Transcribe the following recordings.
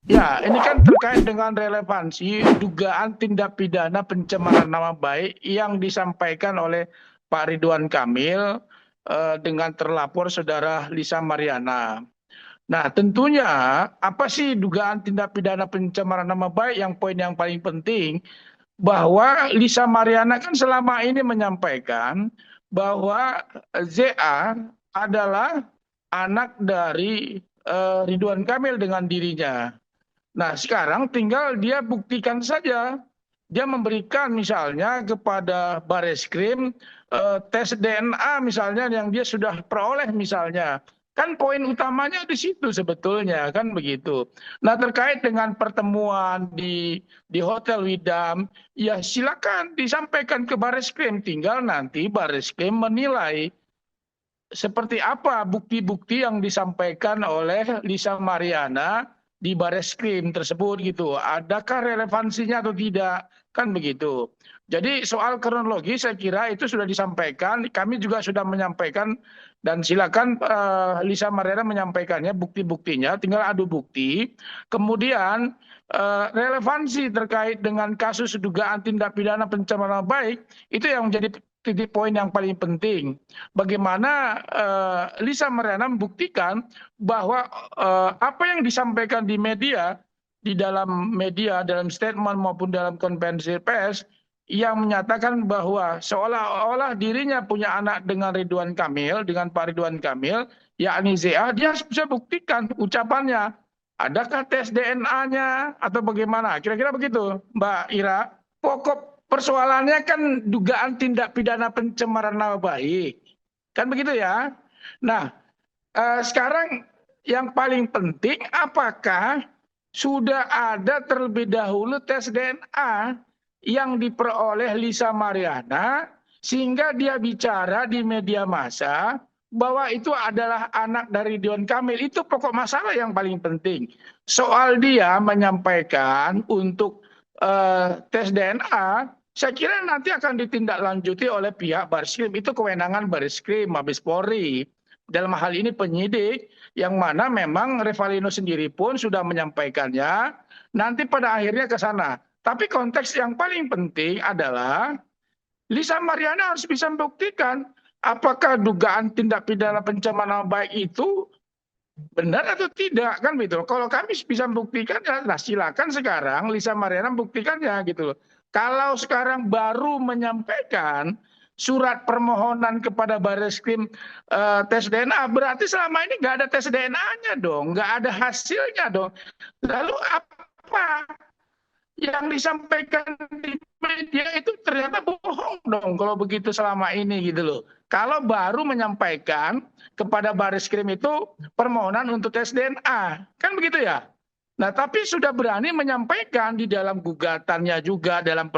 Ya, ini kan terkait dengan relevansi dugaan tindak pidana pencemaran nama baik yang disampaikan oleh Pak Ridwan Kamil dengan terlapor saudara Lisa Mariana. Nah, tentunya apa sih dugaan tindak pidana pencemaran nama baik yang poin yang paling penting bahwa Lisa Mariana kan selama ini menyampaikan bahwa ZA adalah anak dari Ridwan Kamil dengan dirinya. Nah, sekarang tinggal dia buktikan saja. Dia memberikan misalnya kepada Bareskrim tes DNA misalnya yang dia sudah peroleh misalnya. Kan poin utamanya di situ sebetulnya kan begitu. Nah, terkait dengan pertemuan di Hotel Widam, ya silakan disampaikan ke Bareskrim, tinggal nanti Bareskrim menilai seperti apa bukti-bukti yang disampaikan oleh Lisa Mariana di Bareskrim tersebut gitu. Adakah relevansinya atau tidak? Kan begitu. Jadi soal kronologi saya kira itu sudah disampaikan, kami juga sudah menyampaikan dan silakan Lisa Mariana menyampaikannya bukti-buktinya, tinggal adu bukti. Kemudian relevansi terkait dengan kasus dugaan tindak pidana pencemaran nama baik itu yang menjadi titik poin yang paling penting bagaimana Lisa Mariana membuktikan bahwa apa yang disampaikan di dalam media, dalam statement maupun dalam konferensi pers yang menyatakan bahwa seolah-olah dirinya punya anak dengan Ridwan Kamil, dengan Pak Ridwan Kamil, yakni ZA, dia harus bisa buktikan ucapannya. Adakah tes DNA-nya atau bagaimana? Kira-kira begitu, Mbak Ira. Pokok persoalannya kan dugaan tindak pidana pencemaran nama baik. Kan begitu ya. Nah, sekarang yang paling penting apakah sudah ada terlebih dahulu tes DNA yang diperoleh Lisa Mariana sehingga dia bicara di media massa bahwa itu adalah anak dari Ridwan Kamil. Itu pokok masalah yang paling penting. Soal dia menyampaikan untuk tes DNA, saya kira nanti akan ditindaklanjuti oleh pihak Bareskrim. Itu kewenangan Bareskrim, Mabes Polri. Dalam hal ini penyidik, yang mana memang Revalino sendiri pun sudah menyampaikannya, nanti pada akhirnya ke sana. Tapi konteks yang paling penting adalah Lisa Mariana harus bisa membuktikan apakah dugaan tindak pidana pencemaran nama baik itu benar atau tidak kan gitu. Kalau kami bisa membuktikan ya nah silakan sekarang Lisa Mariana membuktikannya gitu loh. Kalau sekarang baru menyampaikan surat permohonan kepada Bareskrim tes DNA berarti selama ini nggak ada tes DNA-nya dong, nggak ada hasilnya dong. Lalu apa yang disampaikan di media itu ternyata bohong dong kalau begitu selama ini gitu loh. Kalau baru menyampaikan kepada Bareskrim itu permohonan untuk tes DNA, kan begitu ya. Nah, tapi sudah berani menyampaikan di dalam gugatannya juga, dalam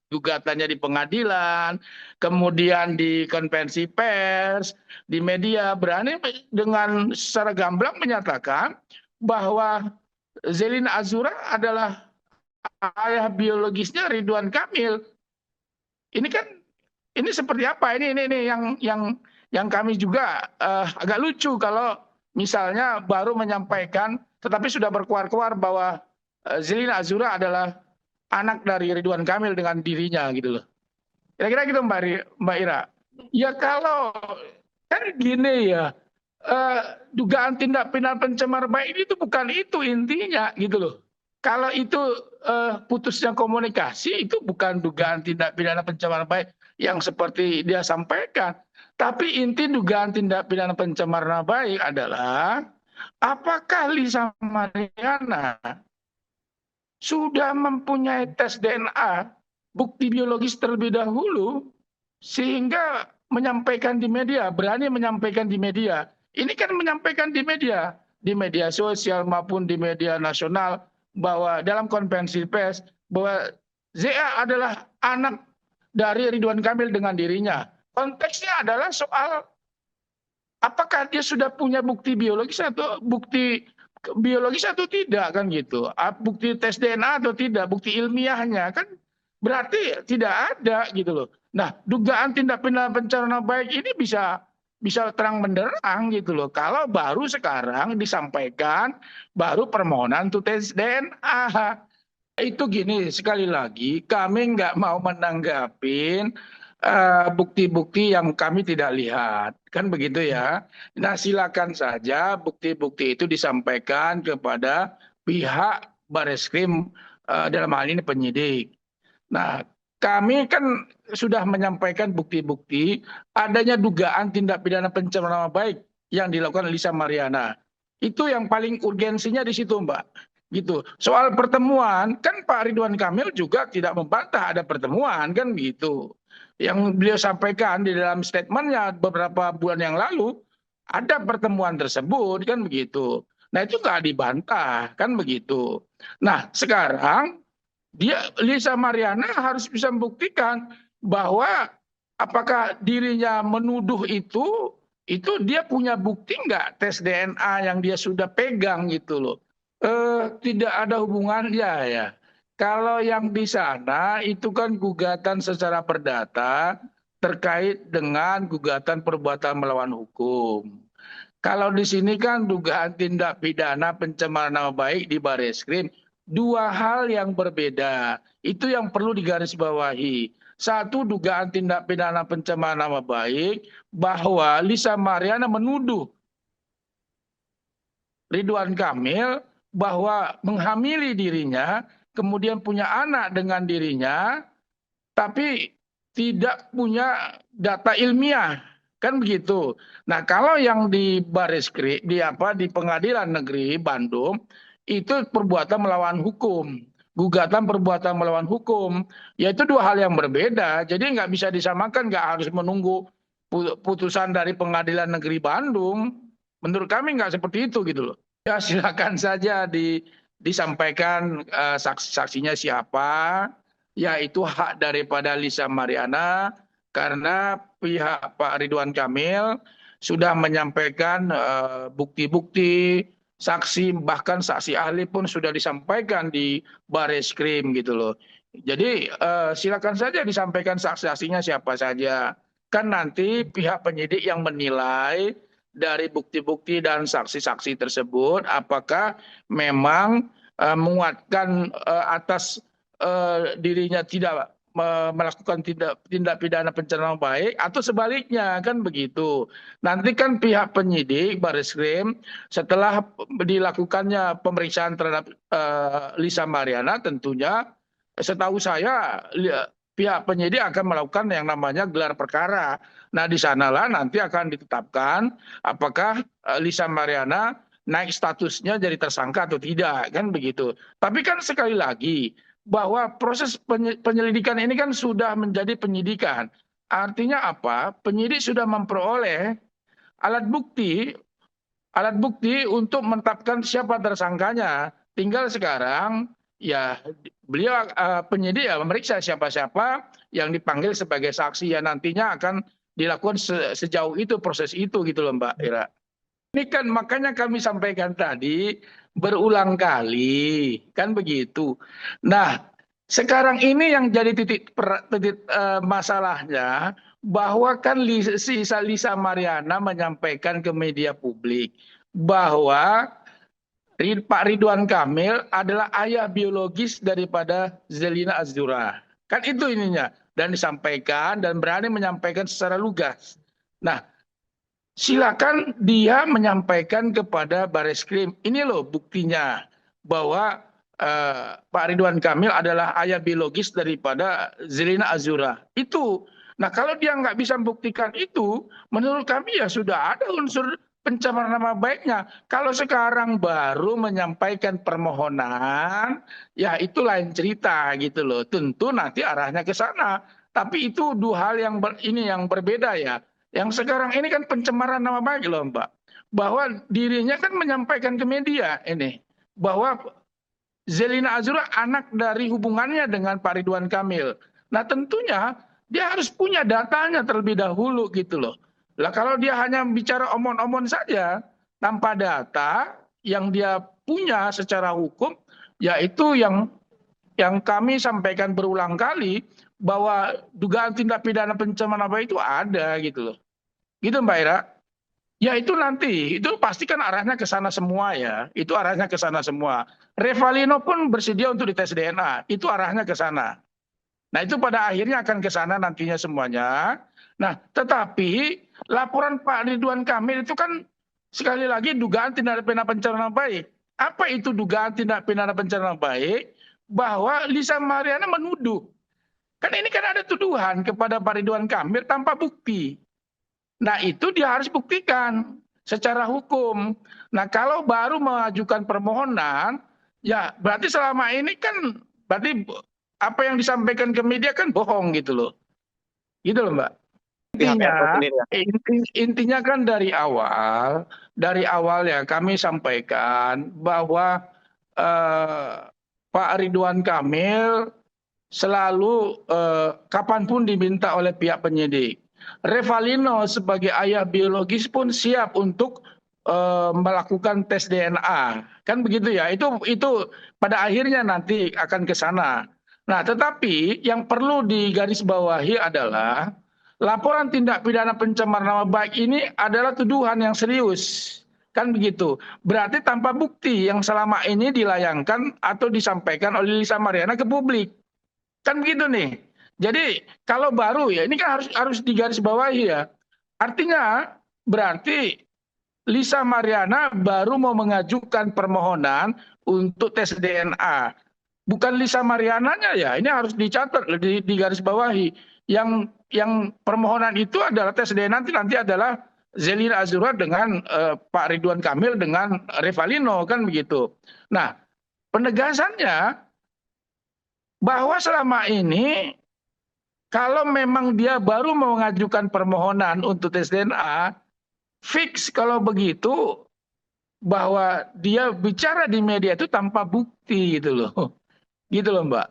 gugatannya di pengadilan, kemudian di konvensi pers, di media, berani dengan secara gamblang menyatakan bahwa Zelina Azura adalah ayah biologisnya Ridwan Kamil. Ini kan ini seperti apa? Ini yang kami juga agak lucu kalau misalnya baru menyampaikan tetapi sudah berkuar-kuar bahwa Zelina Azura adalah anak dari Ridwan Kamil dengan dirinya gitu loh. Kira-kira gitu Mbak Ira. Ya kalau kan gini ya, eh, dugaan tindak pidana pencemar baik itu bukan itu intinya gitu loh. Kalau itu putusnya komunikasi itu bukan dugaan tindak pidana pencemaran baik yang seperti dia sampaikan. Tapi inti dugaan tindak pidana pencemaran baik adalah apakah Lisa Mariana sudah mempunyai tes DNA, bukti biologis terlebih dahulu, sehingga menyampaikan di media, berani menyampaikan di media. Ini kan menyampaikan di media sosial maupun di media nasional, bahwa dalam konvensi pers, bahwa ZA adalah anak dari Ridwan Kamil dengan dirinya. Konteksnya adalah soal apakah dia sudah punya bukti biologis atau tidak kan gitu. Bukti tes DNA atau tidak, bukti ilmiahnya kan berarti tidak ada gitu loh. Nah, dugaan tindak pidana pencemaran nama baik ini bisa bisa terang benderang gitu loh. Kalau baru sekarang disampaikan baru permohonan to tes DNA. Itu gini, sekali lagi kami nggak mau menanggapin bukti-bukti yang kami tidak lihat. Kan begitu ya. Nah, silakan saja bukti-bukti itu disampaikan kepada pihak Bareskrim, dalam hal ini penyidik. Nah, kami kan sudah menyampaikan bukti-bukti adanya dugaan tindak pidana pencemaran nama baik yang dilakukan Lisa Mariana. Itu yang paling urgensinya di situ, Mbak. Gitu. Soal pertemuan, kan Pak Ridwan Kamil juga tidak membantah ada pertemuan, kan gitu. Yang beliau sampaikan di dalam statementnya beberapa bulan yang lalu, ada pertemuan tersebut, kan begitu. Nah, itu nggak dibantah, kan begitu. Nah, sekarang Lisa Mariana harus bisa membuktikan bahwa apakah dirinya menuduh itu dia punya bukti nggak tes DNA yang dia sudah pegang gitu loh. Tidak ada hubungan ya. Kalau yang di sana itu kan gugatan secara perdata terkait dengan gugatan perbuatan melawan hukum. Kalau di sini kan dugaan tindak pidana pencemaran nama baik di Bareskrim, dua hal yang berbeda. Itu yang perlu digarisbawahi. Satu, dugaan tindak pidana pencemaran nama baik bahwa Lisa Mariana menuduh Ridwan Kamil bahwa menghamili dirinya, kemudian punya anak dengan dirinya, tapi tidak punya data ilmiah, kan begitu. Nah, kalau yang di Bareskrim di Pengadilan Negeri Bandung itu perbuatan melawan hukum, gugatan perbuatan melawan hukum, yaitu dua hal yang berbeda. Jadi nggak bisa disamakan, nggak harus menunggu putusan dari Pengadilan Negeri Bandung. Menurut kami nggak seperti itu gitu loh. Ya silakan saja disampaikan saksi-saksinya siapa, ya itu hak daripada Lisa Mariana karena pihak Pak Ridwan Kamil sudah menyampaikan bukti-bukti, saksi bahkan saksi ahli pun sudah disampaikan di Bareskrim gitu loh. Jadi silakan saja disampaikan saksi-saksinya siapa saja. Kan nanti pihak penyidik yang menilai dari bukti-bukti dan saksi-saksi tersebut apakah memang menguatkan atas dirinya tidak melakukan tindak pidana pencemaran nama baik atau sebaliknya kan begitu. Nanti kan pihak penyidik Bareskrim setelah dilakukannya pemeriksaan terhadap Lisa Mariana tentunya setahu saya pihak penyidik akan melakukan yang namanya gelar perkara. Nah, di sanalah nanti akan ditetapkan apakah Lisa Mariana naik statusnya jadi tersangka atau tidak, kan begitu. Tapi kan sekali lagi bahwa proses penyelidikan ini kan sudah menjadi penyidikan. Artinya apa? Penyidik sudah memperoleh alat bukti untuk menetapkan siapa tersangkanya. Tinggal sekarang ya beliau penyidik ya memeriksa siapa-siapa yang dipanggil sebagai saksi ya nantinya akan dilakukan sejauh itu proses itu gitu loh Mbak Ira. Ini kan makanya kami sampaikan tadi berulang kali kan begitu. Nah, sekarang ini yang jadi titik masalahnya bahwa kan Lisa Mariana menyampaikan ke media publik bahwa Pak Ridwan Kamil adalah ayah biologis daripada Zelina Azura. Kan itu ininya. Dan disampaikan dan berani menyampaikan secara lugas. Nah, silakan dia menyampaikan kepada Bareskrim. Ini loh buktinya bahwa Pak Ridwan Kamil adalah ayah biologis daripada Zelina Azura. Itu. Nah kalau dia nggak bisa membuktikan itu, menurut kami ya sudah ada unsur pencemaran nama baiknya. Kalau sekarang baru menyampaikan permohonan, ya itu lain cerita gitu loh. Tentu nanti arahnya ke sana. Tapi itu dua hal yang ini yang berbeda ya. Yang sekarang ini kan pencemaran nama baik loh Mbak. Bahwa dirinya kan menyampaikan ke media ini. Bahwa Zelina Azura anak dari hubungannya dengan Pak Ridwan Kamil. Nah tentunya dia harus punya datanya terlebih dahulu gitu loh. Lah kalau dia hanya bicara omon-omon saja tanpa data yang dia punya secara hukum, yaitu yang kami sampaikan berulang kali bahwa dugaan tindak pidana pencemaran nama baik itu ada gitu loh. Gitu Mbak Ira. Ya itu nanti, itu pasti kan arahnya ke sana semua ya. Itu arahnya ke sana semua. Revalino pun bersedia untuk dites DNA. Itu arahnya ke sana. Nah itu pada akhirnya akan ke sana nantinya semuanya. Nah tetapi laporan Pak Ridwan Kamil itu kan sekali lagi dugaan tindak pidana pencemaran nama baik. Apa itu dugaan tindak pidana pencemaran nama baik? Bahwa Lisa Mariana menuduh. Kan ini kan ada tuduhan kepada Pak Ridwan Kamil tanpa bukti. Nah itu dia harus buktikan secara hukum. Nah kalau baru mengajukan permohonan, ya berarti selama ini kan berarti apa yang disampaikan ke media kan bohong gitu loh. Gitu loh Mbak. pihak RO Intinya, sendiri ya. intinya kan dari awal ya kami sampaikan bahwa eh, Pak Ridwan Kamil selalu kapanpun diminta oleh pihak penyidik. Revalino sebagai ayah biologis pun siap untuk melakukan tes DNA. Kan begitu ya. Itu pada akhirnya nanti akan ke sana. Nah, tetapi yang perlu digarisbawahi adalah laporan tindak pidana pencemaran nama baik ini adalah tuduhan yang serius. Kan begitu. Berarti tanpa bukti yang selama ini dilayangkan atau disampaikan oleh Lisa Mariana ke publik. Kan begitu nih. Jadi kalau baru ya ini kan harus digarisbawahi ya. Artinya berarti Lisa Mariana baru mau mengajukan permohonan untuk tes DNA. Bukan Lisa Mariananya ya, ini harus dicatat, digarisbawahi. Yang permohonan itu adalah tes DNA nanti adalah Zelina Azura dengan Pak Ridwan Kamil dengan Revalino kan begitu. Nah, penegasannya bahwa selama ini kalau memang dia baru mengajukan permohonan untuk tes DNA, fix kalau begitu bahwa dia bicara di media itu tanpa bukti gitu loh. Gitu loh Mbak.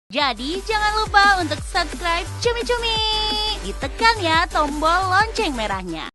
Jadi jangan lupa untuk subscribe Cumi Cumi. Ditekan ya tombol lonceng merahnya.